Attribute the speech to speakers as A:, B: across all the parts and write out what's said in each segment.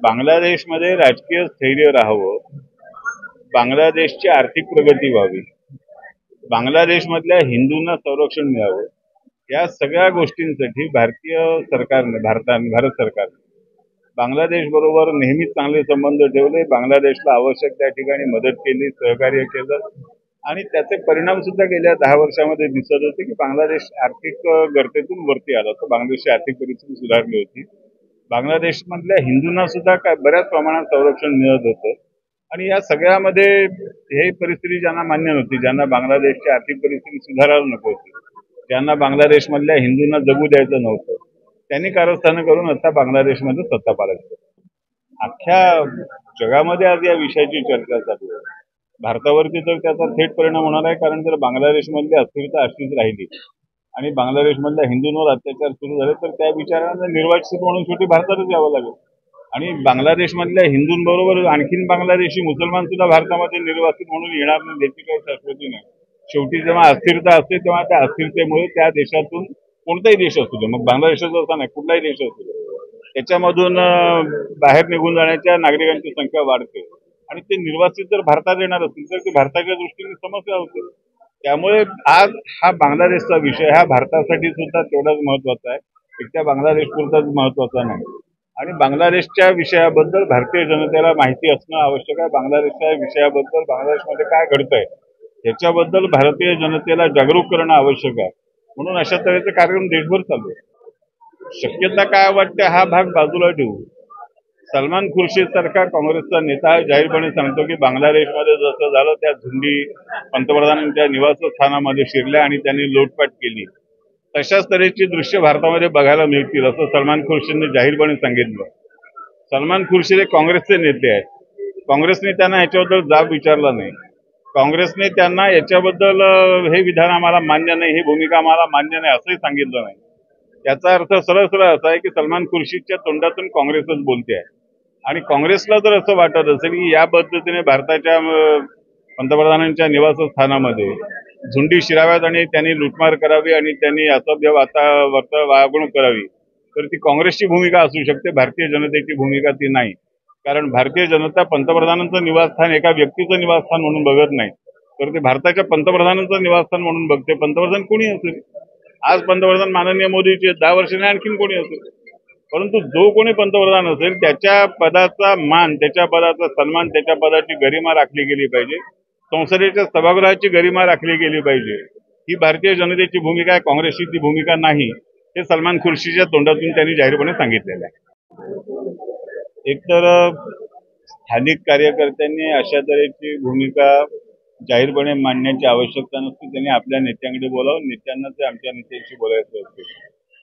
A: बांगलादेशमध्ये राजकीय स्थैर्य राहावं, बांगलादेशची आर्थिक प्रगती व्हावी, बांगलादेशमधल्या हिंदूंना संरक्षण मिळावं, या सगळ्या गोष्टींसाठी भारत सरकारने बांगलादेश बरोबर नेहमीच चांगले संबंध ठेवले. बांगलादेशला आवश्यक त्या ठिकाणी मदत केली, सहकार्य केलं आणि त्याचे परिणाम सुद्धा गेल्या 10 वर्षामध्ये दिसत होते की बांगलादेश आर्थिक गर्तेतून वरती आला होता. बांगलादेशची आर्थिक परिस्थिती सुधारली होती. बांगलादेशमधल्या हिंदूंना सुद्धा बऱ्याच प्रमाणात संरक्षण मिळत होतं आणि या सगळ्यामध्ये हे परिस्थिती ज्यांना मान्य नव्हती, ज्यांना बांगलादेशची आर्थिक परिस्थिती सुधारायला नको होती, ज्यांना बांगलादेशमधल्या हिंदूंना जगू द्यायचं नव्हतं, त्यांनी कारस्थानं करून आता बांगलादेशमध्ये सत्ता पालट. अख्ख्या जगामध्ये आज या विषयाची चर्चा चालू आहे. भारतावरती तर त्याचा थेट परिणाम होणार आहे, कारण जर बांगलादेशमधली अस्थिरता अशीच राहिली आणि बांगलादेशमधल्या हिंदूंवर अत्याचार सुरू झाले तर त्या विचारांना निर्वासित म्हणून शेवटी भारतातच यावं लागेल आणि बांगलादेशमधल्या हिंदूंबरोबर आणखीन बांगलादेशी मुसलमान सुद्धा भारतामध्ये निर्वासित म्हणून येणार नाही याची काही शाश्वती नाही. शेवटी जेव्हा अस्थिरता असते तेव्हा त्या अस्थिरतेमुळे त्या देशातून कोणताही देश असू दे, मग बांगलादेशाचा असा नाही, कुठलाही देश असू दे, त्याच्यामधून बाहेर निघून जाण्याच्या नागरिकांची संख्या वाढते आणि ते निर्वासित जर भारतात येणार असतील तर ते भारताच्या दृष्टीने समस्या होते. त्यामुळे आज हा बांगलादेशचा विषय हा भारतासाठी सुद्धा तेवढाच महत्वाचा आहे, एकट्या बांगलादेश पुरताच महत्वाचा नाही आणि बांगलादेशच्या विषयाबद्दल भारतीय जनतेला माहिती असणं आवश्यक आहे. बांगलादेशच्या विषयाबद्दल बांगलादेशमध्ये काय घडतंय याच्याबद्दल भारतीय जनतेला जागरूक करणं आवश्यक आहे. म्हणून अशा तऱ्हेचे कार्यक्रम देशभर चालू आहे. शक्यता काय वाटते हा भाग बाजूला ठेवू. सलमान खुर्शीद सारखा काँग्रेसचा नेता जाहीरपणे सांगतो की बांगलादेशमध्ये जसं झालं त्या झुंडी पंतप्रधानांच्या निवासस्थानामध्ये शिरल्या आणि त्यांनी लोटपाट केली, तशाच तऱ्हेची दृश्य भारतामध्ये बघायला मिळतील असं सलमान खुर्शीदने जाहीरपणे सांगितलं. सलमान खुर्शीद हे काँग्रेसचे नेते आहेत. काँग्रेसने त्यांना याच्याबद्दल जाब विचारला नाही. काँग्रेसने त्यांना याच्याबद्दल हे विधान आम्हाला मान्य नाही, ही भूमिका आम्हाला मान्य नाही असंही सांगितलं नाही. याचा अर्थ सरळ सरळ असा आहे की सलमान खुर्शीदच्या तोंडातून काँग्रेसच बोलते आहे आणि काँग्रेसला जर असं वाटत असेल की या पद्धतीने भारताच्या पंतप्रधानांच्या निवासस्थानामध्ये झुंडी शिराव्यात आणि त्यांनी लुटमार करावी आणि त्यांनी असभ्य वागणूक करावी तर ती काँग्रेसची भूमिका असू शकते, भारतीय जनतेची भूमिका ती नाही. कारण भारतीय जनता पंतप्रधानांचं निवासस्थान एका व्यक्तीचं निवासस्थान म्हणून बघत नाही, तर ते भारताच्या पंतप्रधानांचं निवासस्थान म्हणून बघते. पंतप्रधान कोणी असेल, आज पंतप्रधान माननीय मोदीचे 10 वर्षांनी आणखीन कोणी असेल, परंतु जो कोणी पंतप्रधान असेल त्याच्या पदाचा मान, त्याच्या पदाचा सन्मान, त्याच्या पदाची गरिमा राखली गेली पाहिजे. संसदेच्या सभागृहाची गरिमा राखली गेली पाहिजे. ही भारतीय जनतेची भूमिका आहे, काँग्रेसची ती भूमिका नाही, हे सलमान खुर्शीच्या तोंडातून त्यांनी जाहीरपणे सांगितलेलं आहे. एकतर स्थानिक कार्यकर्त्यांनी अशा तऱ्हेची भूमिका जाहीरपणे मांडण्याची आवश्यकता नसते. त्यांनी आपल्या नेत्यांकडे बोलावं, नेत्यांना ते आमच्या नेत्यांशी बोलायचं असते,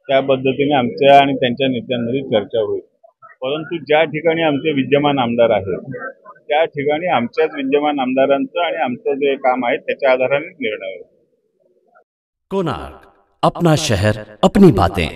A: त्या पद्धतीने आमच्या आणि त्यांच्या नेत्यांमध्ये चर्चा होईल. परंतु ज्या ठिकाणी आमचे विद्यमान आमदार आहेत त्या ठिकाणी आमच्याच विद्यमान आमदारांचं आणि आमचं जे काम आहे त्याच्या आधाराने निर्णय होईल.
B: कोणार्क, अपना शहर अपनी बातें.